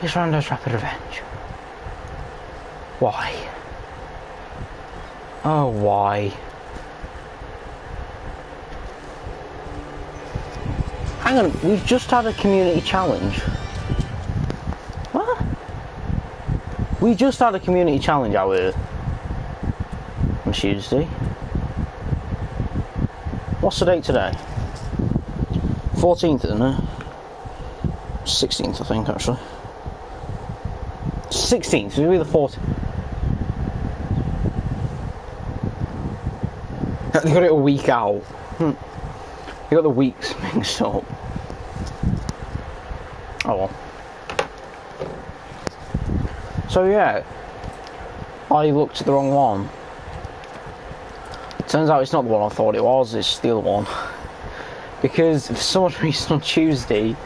is Rando's Rapid Revenge. Why? Oh, why? Hang on, we've just had a community challenge. What? We just had a community challenge out here. On Tuesday. What's the date today? 14th, isn't it? 16th, I think, actually. 16th, it'll be the 14th. They got it a week out. They got the weeks mixed up. Oh well. So yeah, I looked at the wrong one. Turns out it's not the one I thought it was, it's the other one. Because for some reason on Tuesday,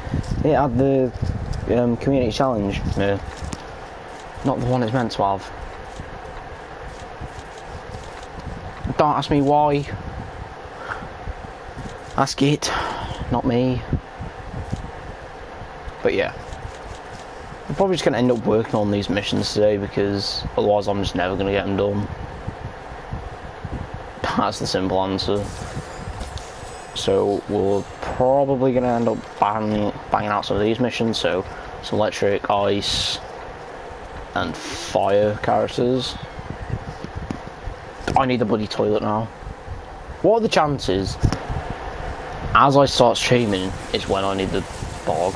it had the community challenge. Not the one it's meant to have. Don't ask me why. Ask it, not me. But yeah. I'm probably just going to end up working on these missions today because otherwise I'm just never going to get them done. That's the simple answer. So we're probably going to end up banging out some of these missions. So some electric, ice, and fire characters. I need the bloody toilet now. What are the chances, as I start streaming, is when I need the bog?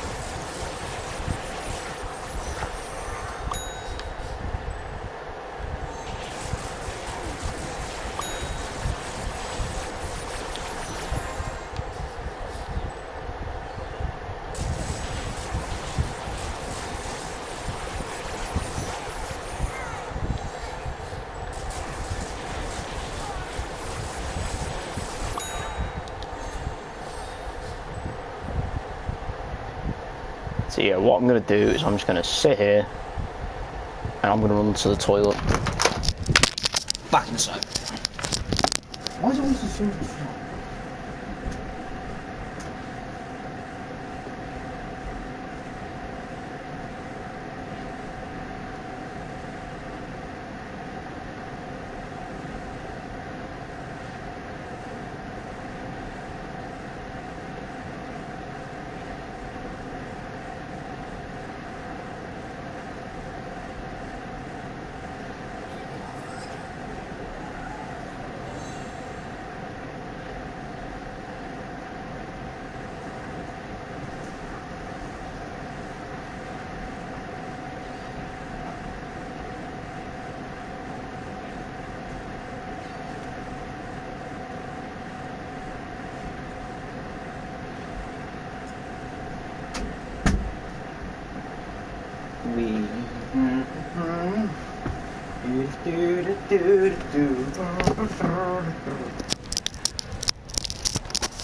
So yeah, what I'm going to do is I'm just going to sit here and I'm going to run to the toilet. Back in a sec. Why is it always the same?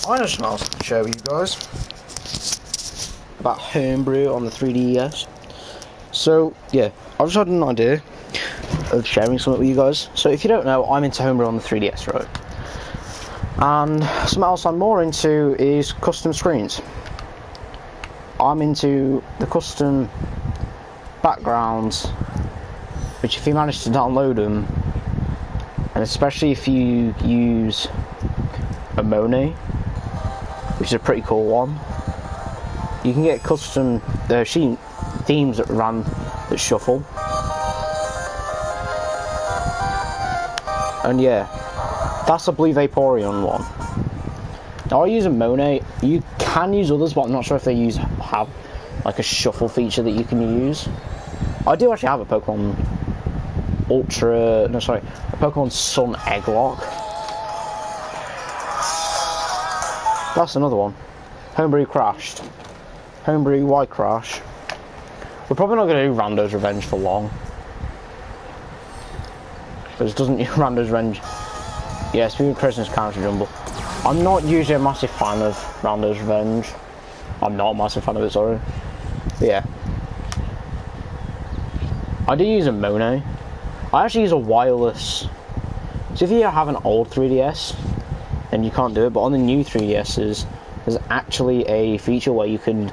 I just want to show you guys about homebrew on the 3DS. So yeah, I've just had an idea of sharing something with you guys. So if you don't know, I'm into homebrew on the 3DS, right? And something else I'm more into is custom screens. I'm into the custom backgrounds, which if you manage to download them, and especially if you use a Monet, which is a pretty cool one, you can get custom themes that shuffle. And yeah, that's a Blue Vaporeon one. Now I use a Monet. You can use others, but I'm not sure if they have like a shuffle feature that you can use. I do actually have a Pokemon a Pokemon Sun Egglock. That's another one. Homebrew crashed. Homebrew, why crash? We're probably not going to do Rando's Revenge for long. Because doesn't Rando's Revenge... Yeah, speaking of Christmas Counter Jumble, I'm not usually a massive fan of Rando's Revenge. I'm not a massive fan of it, sorry. But yeah. I do use a Monet. I actually use a wireless... So if you have an old 3DS, then you can't do it, but on the new 3DSs, there's actually a feature where you can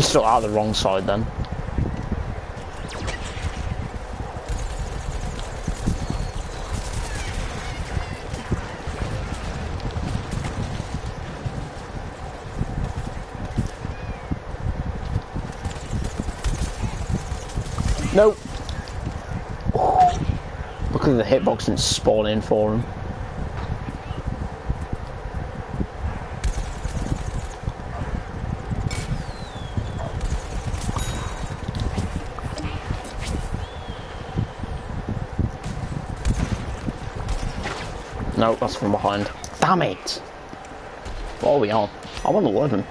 He's still out the wrong side then. Nope. Look at the hitbox and spawn in for him. No, that's from behind. Damn it! What are we on? I'm on 11.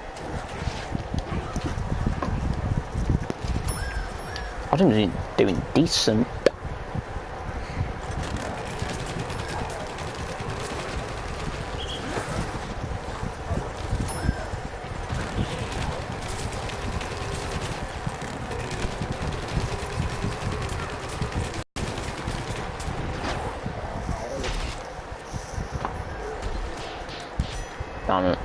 I think we're doing decent. Damn it.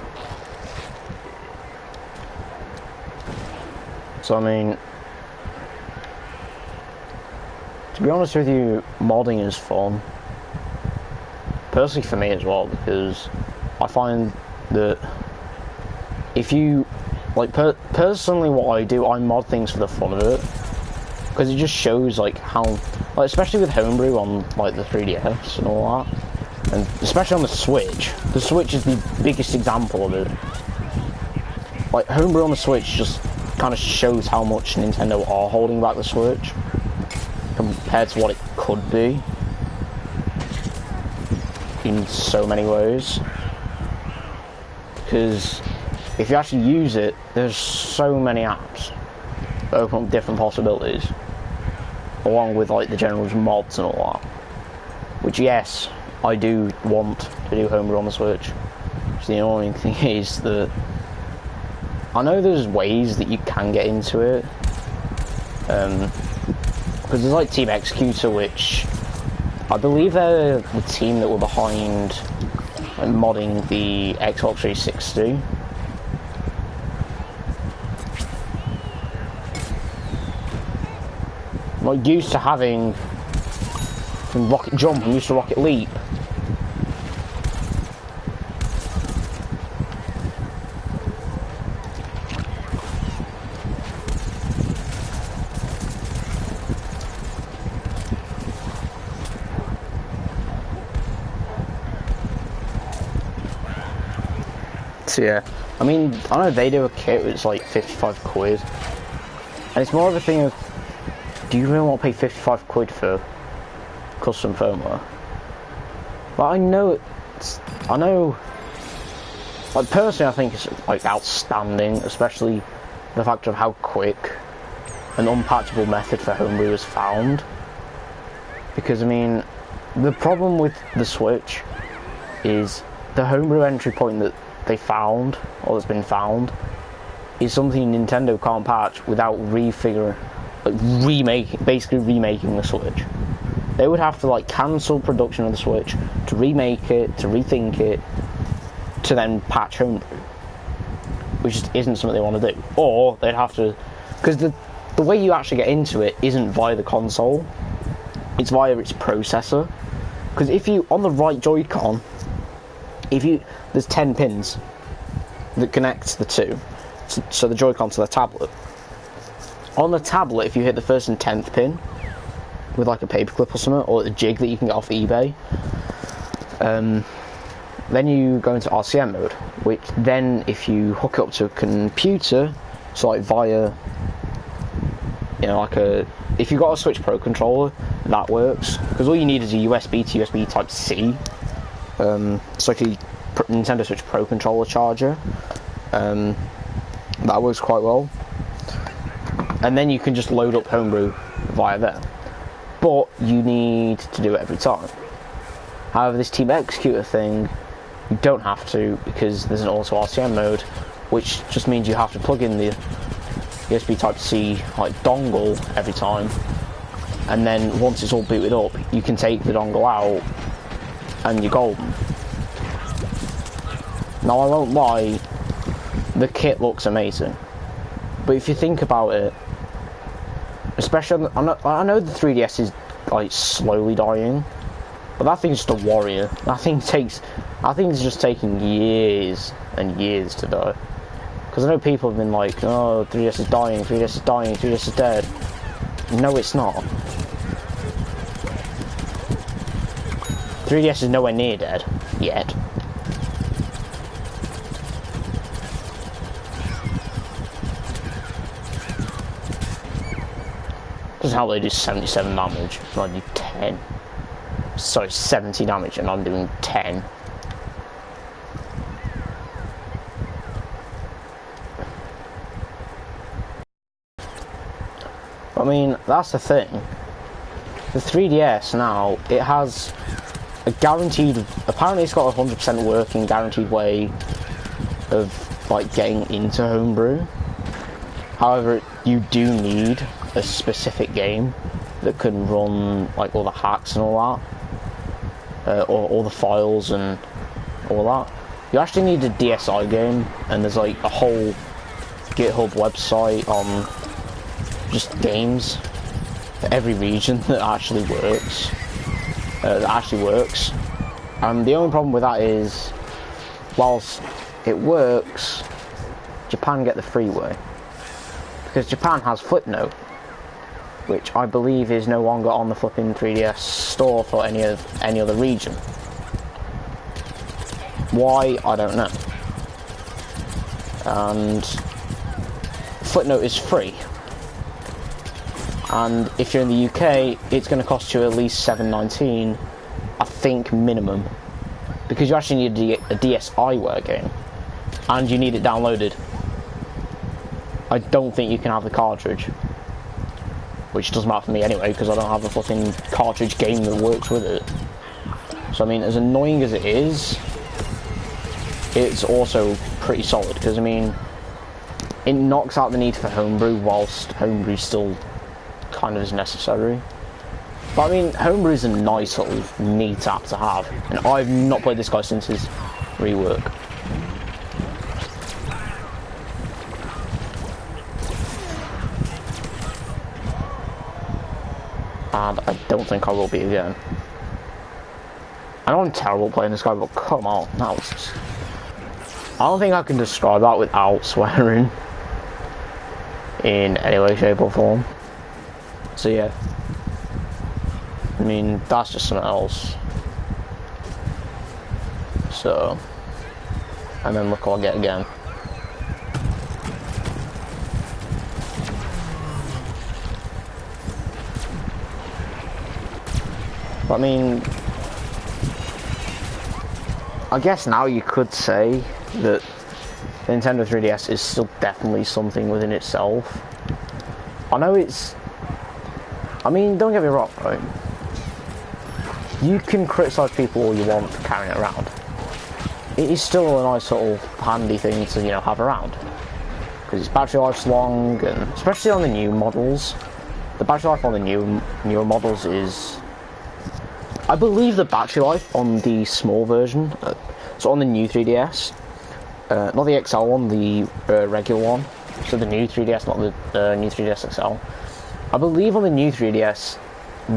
So I mean, to be honest with you, modding is fun. Personally for me as well, because I find that if you, like, personally what I do, I mod things for the fun of it. Because it just shows, like, how, like, especially with Homebrew on, like, the 3DS and all that. And especially on the Switch. The Switch is the biggest example of it. Like, Homebrew on the Switch just kind of shows how much Nintendo are holding back the Switch compared to what it could be in so many ways. Because if you actually use it, there's so many apps that open up different possibilities, along with like the general mods and all that. Which, yes, I do want to do Homebrew on the Switch. Which the annoying thing is that I know there's ways that you can get into it, because there's like Team Executor, which I believe they're the team that were behind like, modding the Xbox 360. I'm like, used to having Rocket Jump, I'm used to Rocket Leap. So yeah, I mean, I know they do a kit it's like 55 quid, and it's more of a thing of, do you really want to pay 55 quid for custom firmware? But I know, like personally I think it's like outstanding, especially the fact of how quick an unpatchable method for Homebrew is found. Because I mean, the problem with the Switch is the Homebrew entry point that they found, or that's been found, is something Nintendo can't patch without basically remaking the Switch. They would have to like cancel production of the Switch to remake it, to rethink it, to then patch Homebrew, which just isn't something they want to do. Or they'd have to, because the way you actually get into it isn't via the console, it's via its processor. Because if you, on the right Joy-Con, there's 10 pins that connect the two, so the Joy-Con to the tablet. On the tablet, if you hit the first and 10th pin with like a paperclip or something, or a jig that you can get off eBay, then you go into RCM mode, which then if you hook it up to a computer, so like via, you know, like if you've got a Switch Pro controller, that works, because all you need is a USB to USB Type-C. It's like a Nintendo Switch Pro controller charger. That works quite well. And then you can just load up Homebrew via there. But you need to do it every time. However, this Team Executor thing, you don't have to, because there's an auto RCM mode, which just means you have to plug in the USB Type-C like dongle every time. And then once it's all booted up, you can take the dongle out and you're golden. Now I won't lie, the kit looks amazing. But if you think about it, especially I know the 3DS is like slowly dying, but that thing's just a warrior. That thing's just taking years and years to die. Because I know people have been like, oh, 3DS is dying, 3DS is dying, 3DS is dead. No, it's not. 3DS is nowhere near dead yet. Doesn't help they do 77 damage and I do 10. Sorry, 70 damage and I'm doing 10. I mean, that's the thing. The 3DS now, it has a guaranteed, apparently it's got a 100% working guaranteed way of like getting into homebrew. However, you do need a specific game that can run like all the hacks and all that, or all the files and all that. You actually need a DSi game, and there's like a whole GitHub website on just games for every region that actually works. The only problem with that is, whilst it works, Japan get the freeway. Because Japan has Flipnote, which I believe is no longer on the flipping 3DS store for any other region. Why, I don't know. And Flipnote is free. And if you're in the UK, it's going to cost you at least $7.19, I think, minimum. Because you actually need a DSiWare game. And you need it downloaded. I don't think you can have the cartridge. Which doesn't matter for me anyway, because I don't have a fucking cartridge game that works with it. So I mean, as annoying as it is, it's also pretty solid. Because I mean, it knocks out the need for homebrew, whilst homebrew still kind of is necessary. But I mean, homebrew is a nice little neat app to have. And I've not played this guy since his rework. And I don't think I will be again. I know I'm terrible playing this guy, but come on, that was just... I don't think I can describe that without swearing in any way, shape or form. So yeah, I mean, that's just something else. So, and then look what I get again. But I mean, I guess now you could say that the Nintendo 3DS is still definitely something within itself. I know it's... I mean, don't get me wrong, right? You can criticise people all you want for carrying it around. It is still a nice little handy thing to, you know, have around. Because its battery life's long, and especially on the new models. The battery life on the newer models is... I believe the battery life on the small version, so on the new 3DS, not the XL one, the regular one, so the new 3DS, not the new 3DS XL. I believe on the new 3DS,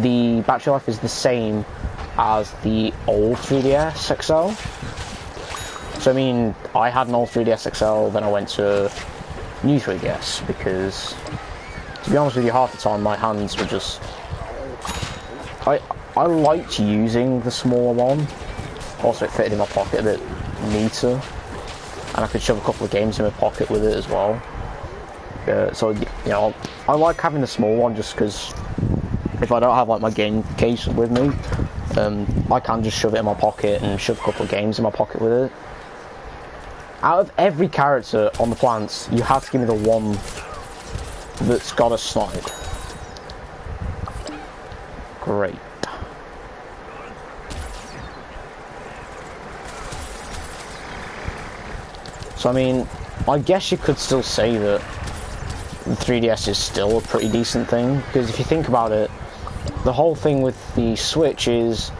the battery life is the same as the old 3DS XL. So I mean, I had an old 3DS XL, then I went to new 3DS, because, to be honest with you, half the time my hands were just... I liked using the smaller one. Also, it fitted in my pocket a bit neater, and I could shove a couple of games in my pocket with it as well. So, you know, I like having the small one just because if I don't have like my game case with me, I can just shove it in my pocket and shove a couple of games in my pocket with it. Out of every character on the plants, you have to give me the one that's got a slide. Great. So I mean, I guess you could still say that the 3DS is still a pretty decent thing, because if you think about it, the whole thing with the Switch is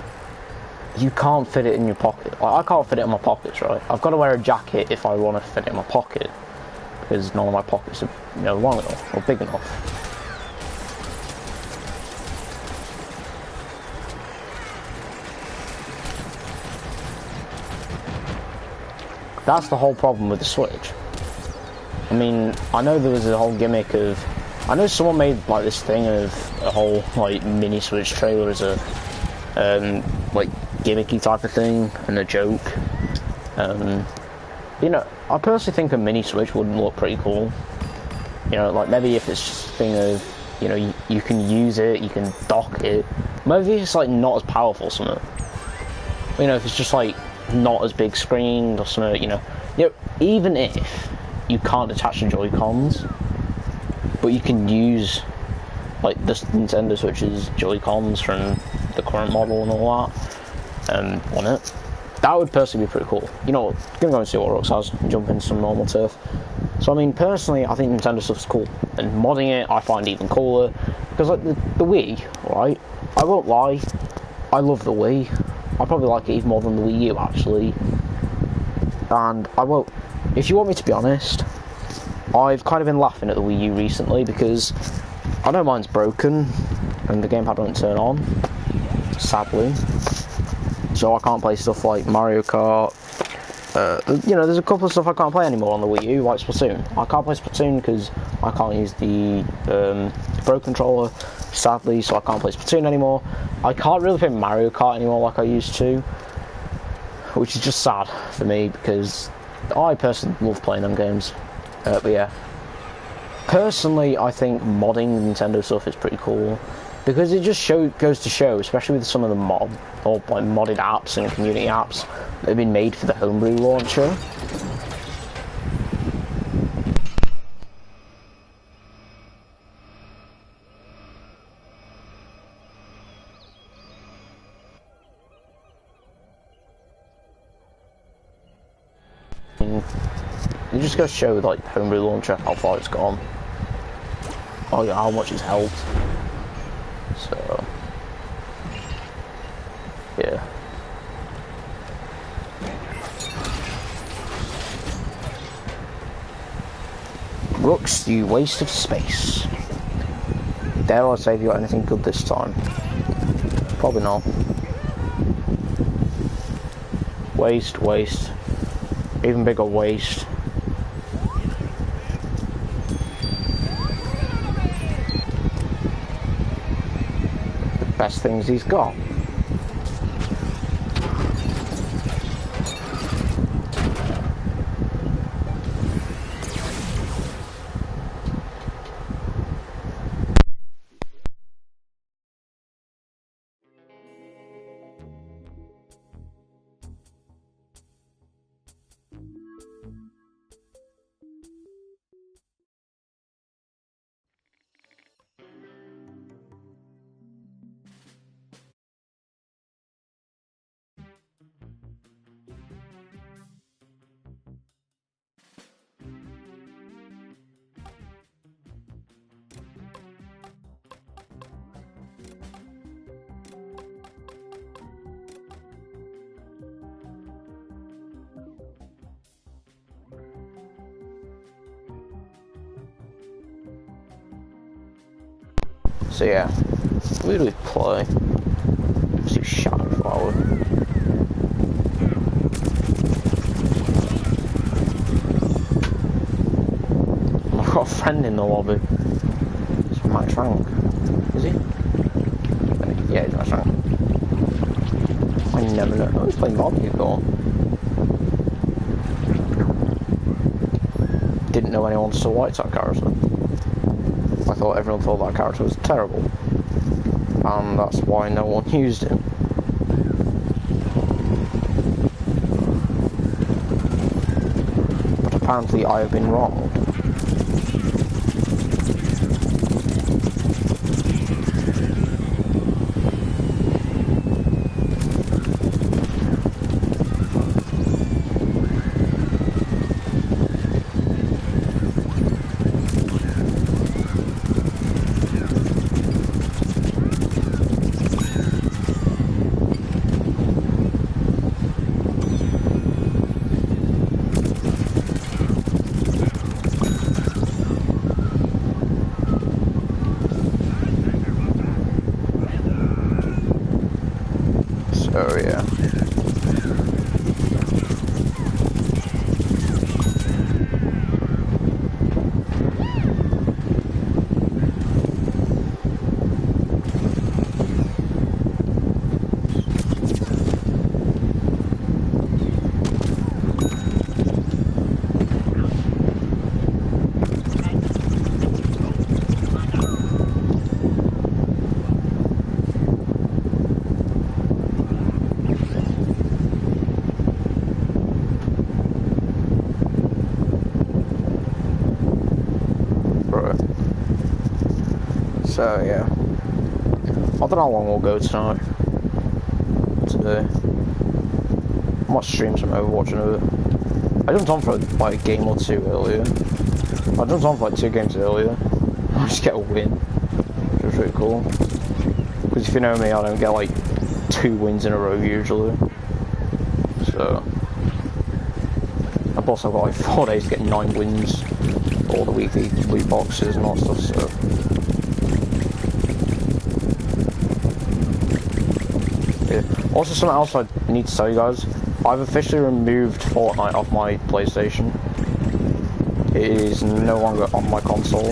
you can't fit it in your pocket. Like, I can't fit it in my pockets, right? I've got to wear a jacket if I want to fit it in my pocket. because none of my pockets are, you know, long enough or big enough. That's the whole problem with the Switch. I mean, I know there was a whole gimmick of, I know someone made like this thing of a whole like mini Switch trailer as a like gimmicky type of thing and a joke. You know, I personally think a mini Switch would look pretty cool. You know, like maybe if it's just a thing of, you know, you can use it, you can dock it. Maybe it's like not as powerful or something. You know, if it's just like not as big screened or something, you know, even if you can't attach the Joy-Cons, but you can use like the Nintendo Switch's Joy-Cons from the current model and all that on it. That would personally be pretty cool. You know, gonna go and see what Rux has, jump into some normal turf. So I mean, personally, I think Nintendo stuff's cool, and modding it I find even cooler, because like the Wii, right? I won't lie, I love the Wii. I probably like it even more than the Wii U actually. And I won't. If you want me to be honest, I've kind of been laughing at the Wii U recently because I know mine's broken and the gamepad won't turn on, sadly. So I can't play stuff like Mario Kart. You know, there's a couple of stuff I can't play anymore on the Wii U, like Splatoon. I can't play Splatoon because I can't use the Pro Controller, sadly, so I can't play Splatoon anymore. I can't really play Mario Kart anymore like I used to, which is just sad for me because I personally love playing them games. But yeah, personally, I think modding Nintendo stuff is pretty cool because it just goes to show, especially with some of the modded apps and community apps that have been made for the Homebrew launcher. It just goes to show with like Homebrew launcher how far it's gone. Oh yeah, how much it's helped. So yeah. Rux, you waste of space. Dare I say, have you got anything good this time? Probably not. Waste, waste. Even bigger waste. The best things he's got. So yeah, where do we play? Let's do Shadow Flower. I've got a friend in the lobby. It's Max Rank. Is he? Yeah, he's Max Rank. I never know. He's playing lobby before. Didn't know anyone still liked that character. I thought everyone thought that character was terrible, and that's why no one used him. But apparently I have been wrong. So yeah. So yeah, I don't know how long we'll go tonight. Today, I might stream some Overwatch in a bit. I jumped on for like a game or two earlier. I jumped on for like 2 games earlier. I just get a win, which was really cool. Because if you know me, I don't get like 2 wins in a row usually. So, I've also got like 4 days to get 9 wins, all the weekly loot boxes and all that stuff. So. Also, something else I need to tell you guys, I've officially removed Fortnite off my PlayStation. It is no longer on my console.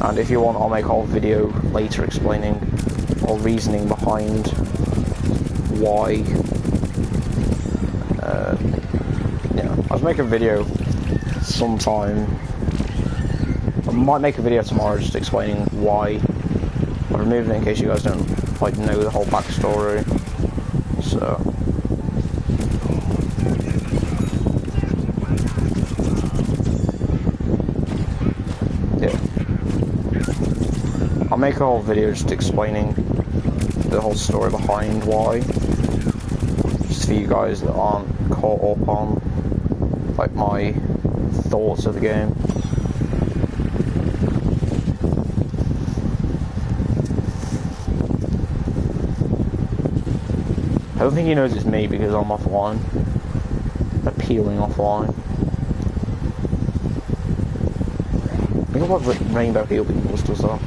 And if you want, I'll make a whole video later explaining or reasoning behind why. I'll make a video sometime. I might make a video tomorrow just explaining why I removed it, in case you guys don't like know the whole backstory. So yeah, I'll make a whole video just explaining the whole story behind why, just for you guys that aren't caught up on like my thoughts of the game. I don't think he knows it's me because I'm offline. Appealing offline. I think about Rainbow Heal people still stuff.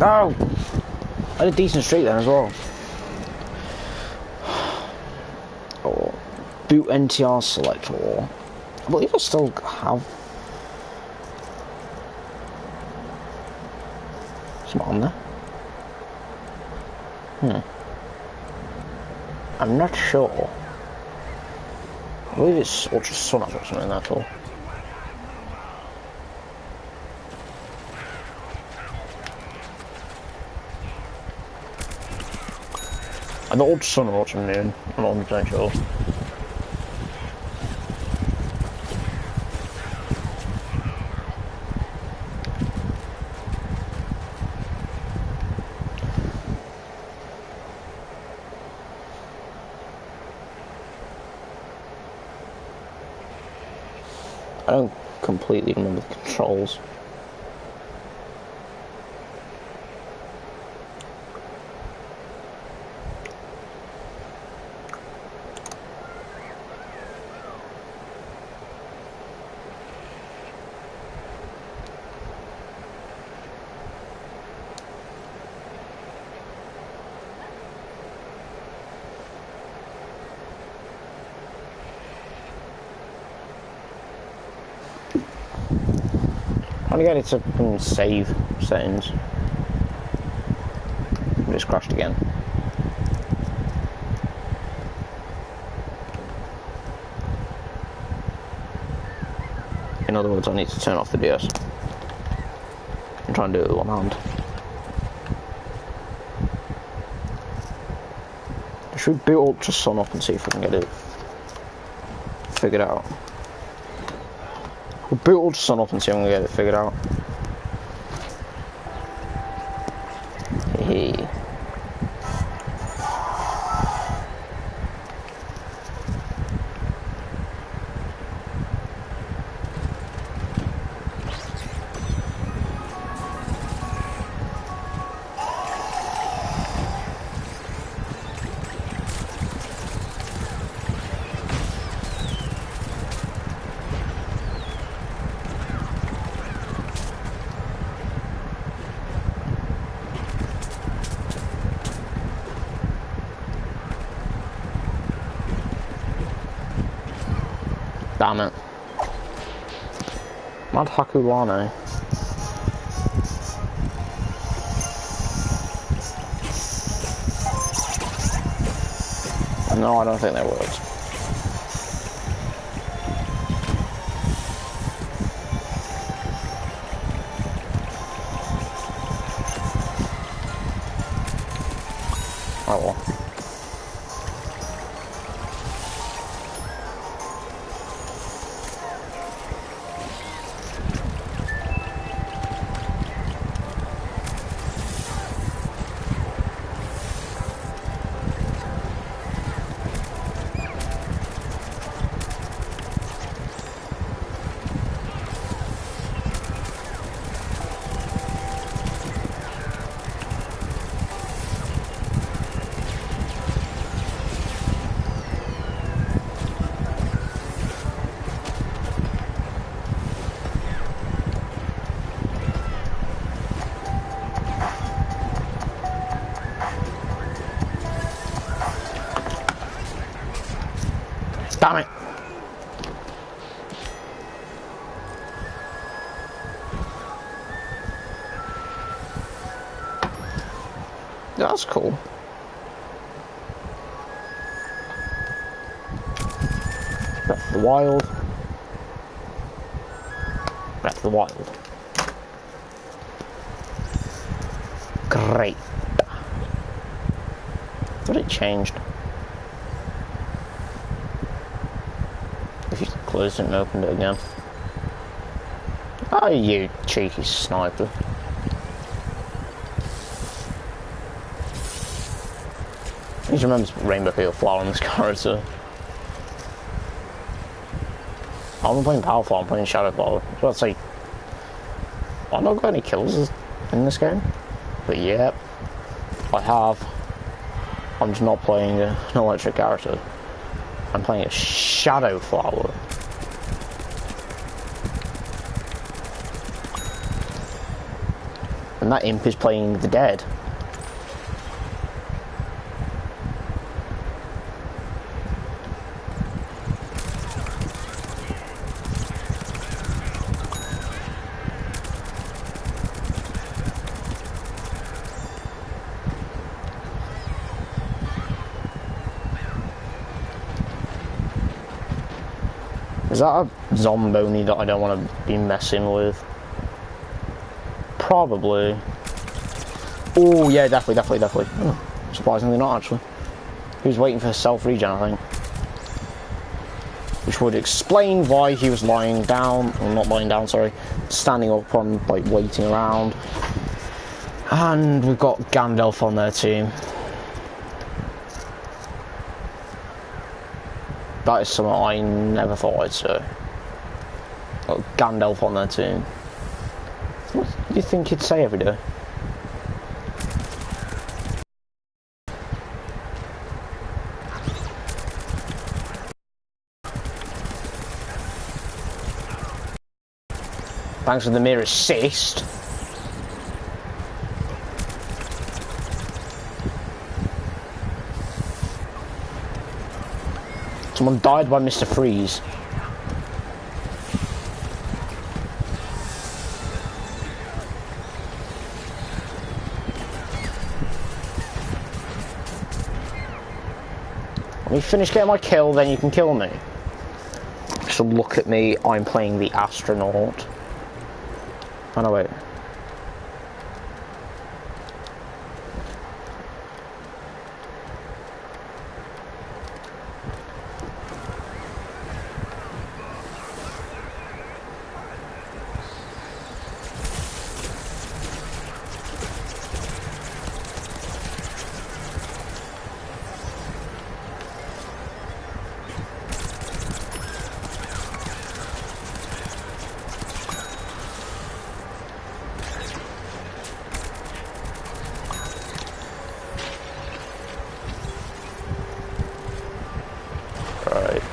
Oh! I had a decent streak then as well. Oh, boot NTR selector. I believe I still have some on there. I'm not sure. I believe it's Ultra Sun or something like that. I know Ultra Sun or Ultra Moon, I'm not 100% sure. I don't completely remember the controls. to get it to save settings. It just crashed again. In other words, I need to turn off the DS and try and do it with one hand. Should we boot Ultra Sun up and see if we can get it figured out? We'll boot Ultra Sun up and see if we can get it figured out. Hey. Damn it. Mad Hakulane. No, I don't think that works. Oh well. Damn it! That's cool. Breath of the Wild. Breath of the Wild. Great. Thought it changed. If you closed it and opened it again. Oh, you cheeky sniper. I just remember Rainbow Field Flower on this character. I'm not playing Power Flower, I'm playing Shadow Flower. I was about to say, I've not got any kills in this game. But yeah, I have. I'm just not playing an electric character. I'm playing a Shadow Flower. And that imp is playing the dead. Is that a Zomboni that I don't want to be messing with? Probably. Oh yeah, definitely. Oh, surprisingly not actually. He was waiting for self-regen, I think. Which would explain why he was lying down, or not lying down, sorry, standing up on, like, waiting around. And we've got Gandalf on their team. That is something I never thought I'd say. Got Gandalf on their team. What do you think he'd say every day? Thanks for the mere assist. Someone died by Mr. Freeze. Let me finish getting my kill, then you can kill me. So look at me, I'm playing the astronaut. Oh no, wait. Right.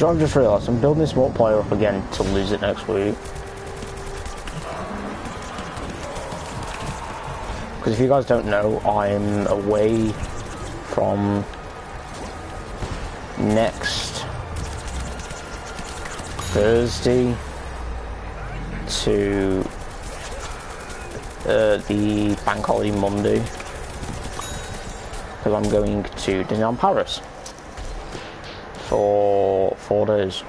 I've just realised I'm building this multiplayer up again to lose it next week. Because if you guys don't know, I'm away from next Thursday to the bank holiday Monday. Because I'm going to Disneyland Paris for 4 days,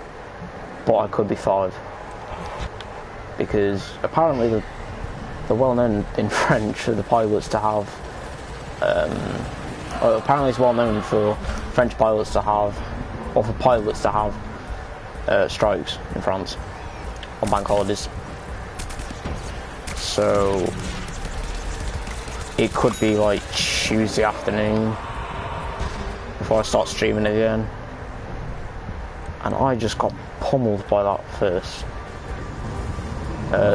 but I could be 5, because apparently they're well known in French for the pilots to have apparently it's well known for French pilots to have, or for pilots to have strikes in France on bank holidays. So it could be like Tuesday afternoon before I start streaming again. And I just got pummeled by that first.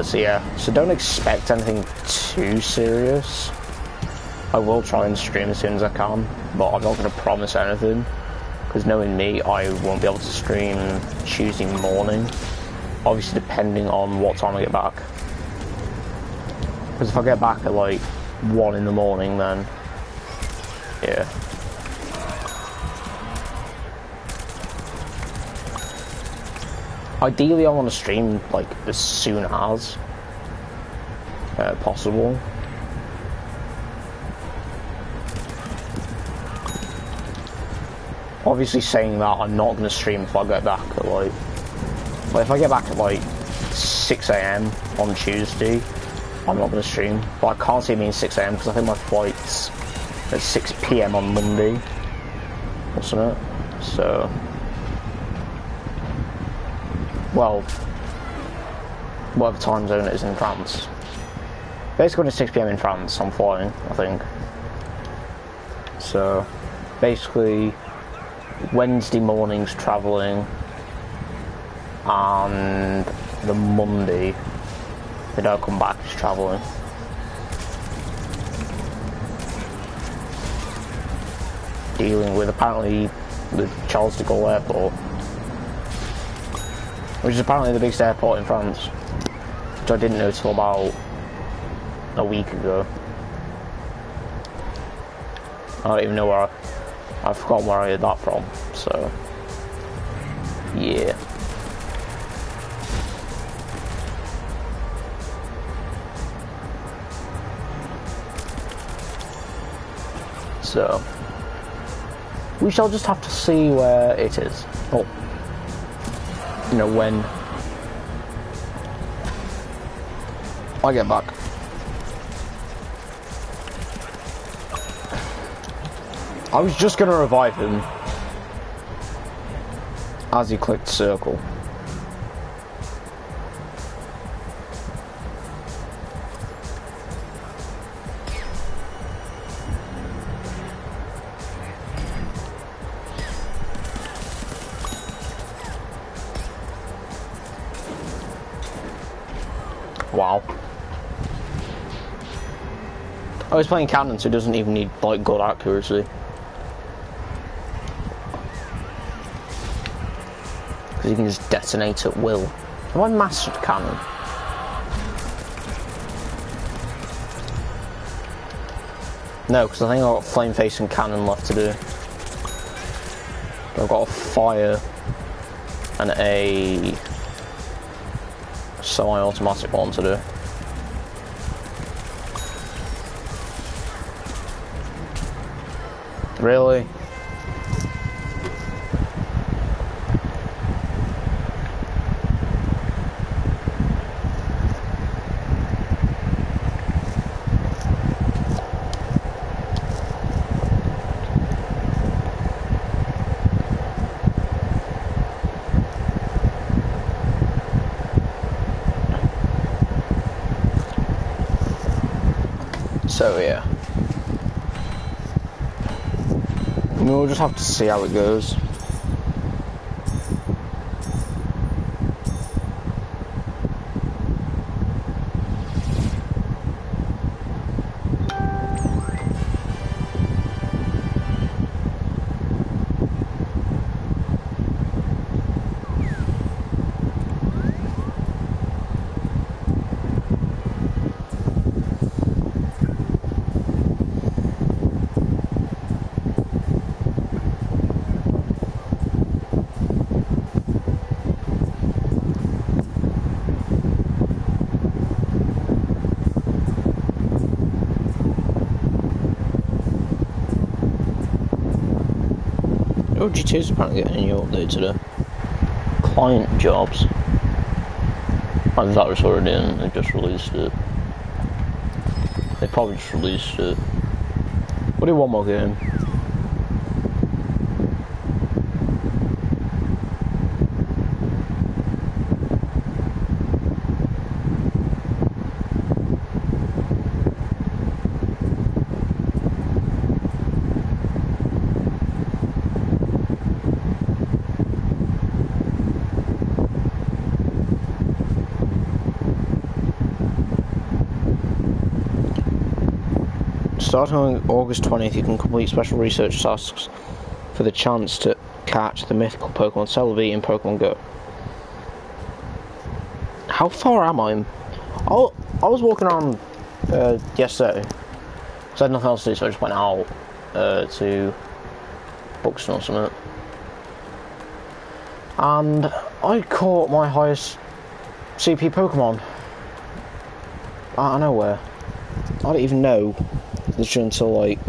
So yeah, so don't expect anything too serious. I will try and stream as soon as I can, but I'm not going to promise anything, because knowing me, I won't be able to stream Tuesday morning, obviously depending on what time I get back. Because if I get back at like 1 in the morning, then yeah. Ideally, I want to stream like as soon as possible. Obviously, saying that, I'm not going to stream if I get back at like if I get back at like 6 AM on Tuesday, I'm not going to stream. But I can't see it being 6 AM because I think my flight's at 6 PM on Monday or something. So. Well, whatever time zone it is in France. Basically when it's 6 PM in France, I'm flying, I think. So, basically, Wednesday morning's travelling, and the Monday, the day I come back is travelling. Dealing with, apparently, the Charles de Gaulle Airport, which is apparently the biggest airport in France, which I didn't know till about a week ago. I don't even know where I've forgotten where I heard that from, so yeah. So we shall just have to see where it is. Oh. You know, when I get back. I was just going to revive him as he clicked circle. Wow. Oh, he's playing cannon, so he doesn't even need, like, good accuracy. Because he can just detonate at will. Have I mastered cannon? No, because I think I've got flame face and cannon left to do. I've got a fire and a semi-automatic one to do. Really? So yeah, we'll just have to see how it goes. Oh, G2 is apparently getting a new update today. Client jobs. Either that was already in, they just released it. They probably just released it. We'll do one more game. Starting on August 20th, you can complete special research tasks for the chance to catch the mythical Pokemon Celebi in Pokemon Go. How far am I? I was walking around yesterday, because I had nothing else to do, so I just went out to Buxton or something. And I caught my highest CP Pokemon out of nowhere. I don't even know. Literally until like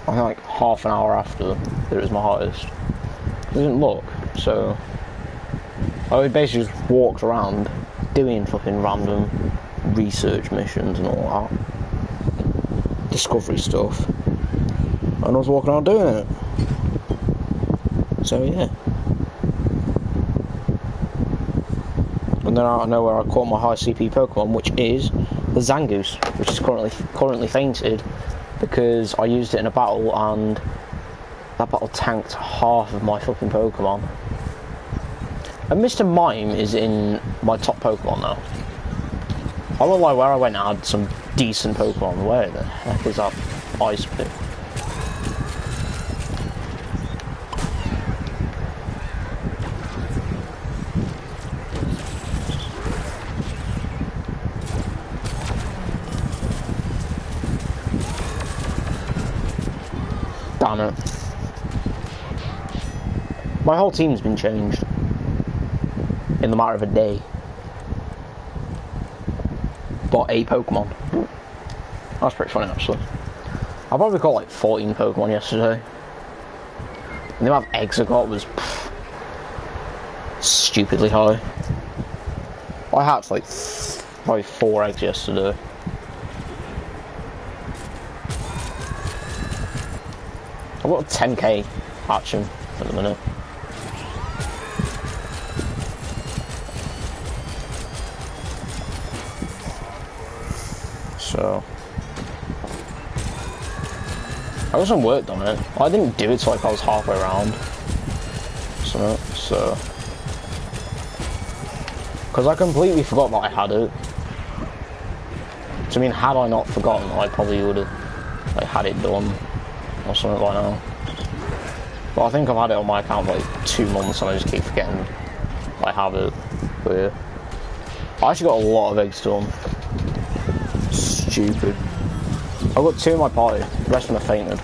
I think like half an hour after that it was my highest. I didn't look, so I basically just walked around doing fucking random research missions and all that. Discovery stuff. And I was walking around doing it. So yeah. And then out of nowhere I caught my high CP Pokemon, which is the Zangoose, which is currently fainted because I used it in a battle and that battle tanked half of my fucking Pokemon. And Mr. Mime is in my top Pokemon now. I won't lie, where I went I had some decent Pokemon. Where the heck is that Ice Pit? Damn it. My whole team's been changed in the matter of a day. Bought 8 Pokemon. That's pretty funny actually. I probably caught like 14 Pokemon yesterday. And the amount of eggs I got was stupidly high. I hatched like probably 4 eggs yesterday. I've got 10k hatching at the minute. So I got some work done on it. I didn't do it till like I was halfway around. So Because I completely forgot that I had it. So I mean, had I not forgotten, I probably would have like had it done or something by now. But I think I've had it on my account for like 2 months and I just keep forgetting I have it. But yeah. I actually got a lot of eggs done. Stupid. I've got 2 in my party, the rest of them are fainted.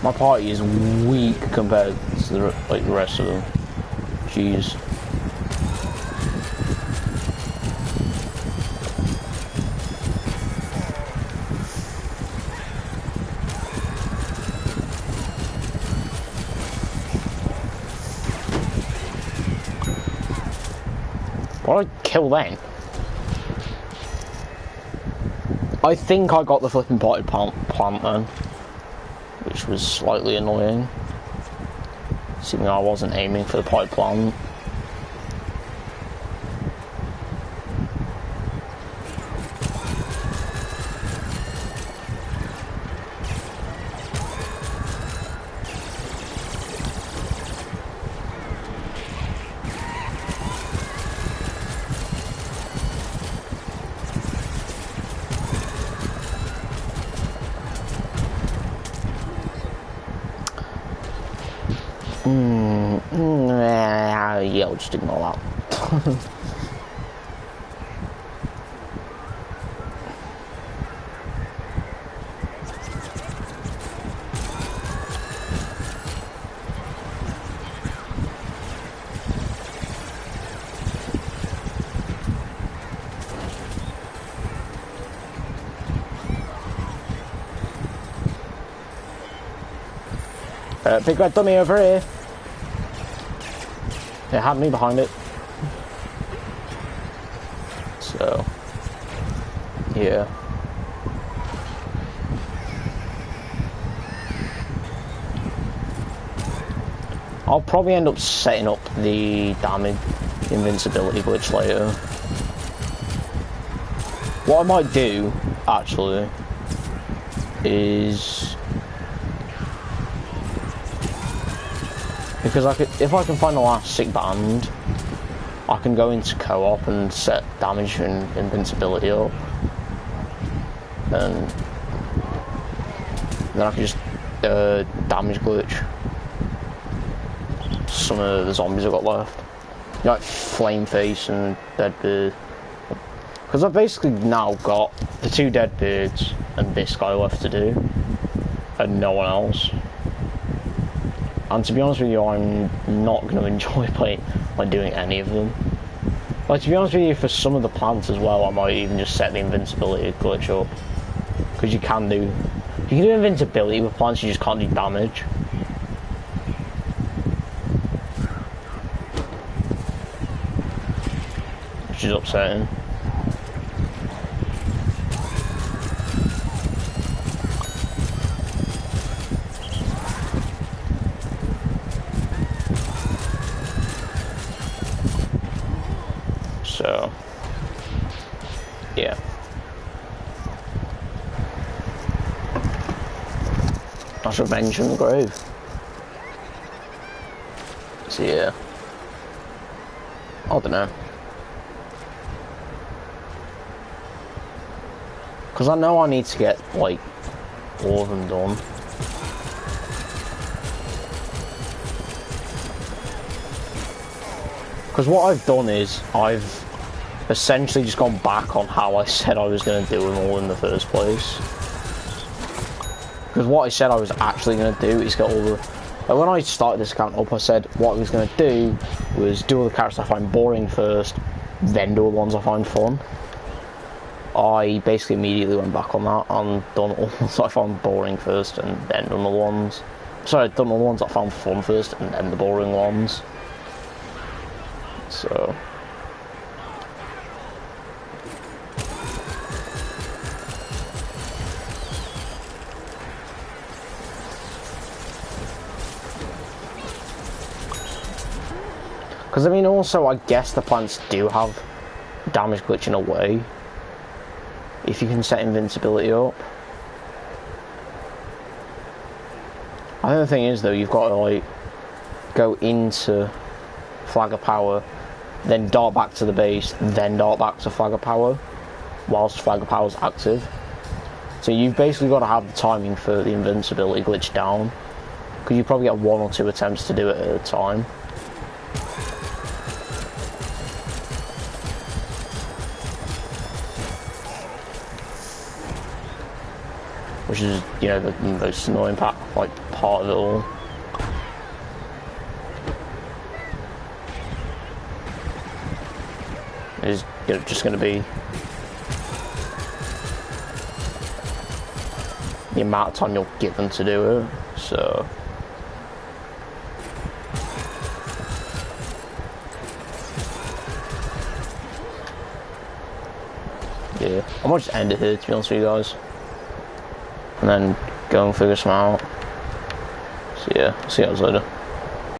My party is weak compared to the rest of them. Jeez. Why did I kill then? I think I got the flipping potted plant then, which was slightly annoying. Assuming I wasn't aiming for the potted plant. Yeah, I'll just ignore that. Big red dummy over here. It had me behind it. So, yeah. I'll probably end up setting up the damage invincibility glitch later. What I might do, actually, is... Because if I can find the last sick band, I can go into co-op and set damage and invincibility up. And then I can just damage glitch some of the zombies I've got left. You know, like Flame Face and Deadbeard. Because I've basically now got the 2 Deadbeards and this guy left to do. And no one else. And to be honest with you, I'm not going to enjoy doing any of them. Like, to be honest with you, for some of the plants as well, I might even just set the invincibility glitch up. Because you can do invincibility with plants, you just can't do damage. Which is upsetting. So, yeah. I should mention the grave. So, yeah. I don't know. Because I know I need to get, like, all of them done. Because what I've done is, I've essentially just gone back on how I said I was going to do them all in the first place. Because what I said I was actually going to do is get all the... Like when I started this account up, I said what I was going to do was do all the characters I find boring first, then do all the ones I find fun. I basically immediately went back on that and done all the ones I found boring first and then done the ones... Sorry, done all the ones I found fun first and then the boring ones. So... Because I mean also I guess the plants do have damage glitch in a way. If you can set invincibility up. I think the thing is though, you've got to like go into Flag of Power, then dart back to the base, then dart back to flag of power, whilst flag of power is active. So you've basically got to have the timing for the invincibility glitch down, because you probably get 1 or 2 attempts to do it at a time. Which is, you know, the most annoying part of it all. Is just going to be the amount of time you're given to do it. So yeah, I might just end it here, to be honest with you guys, and then go and figure some out. So yeah, see you guys later.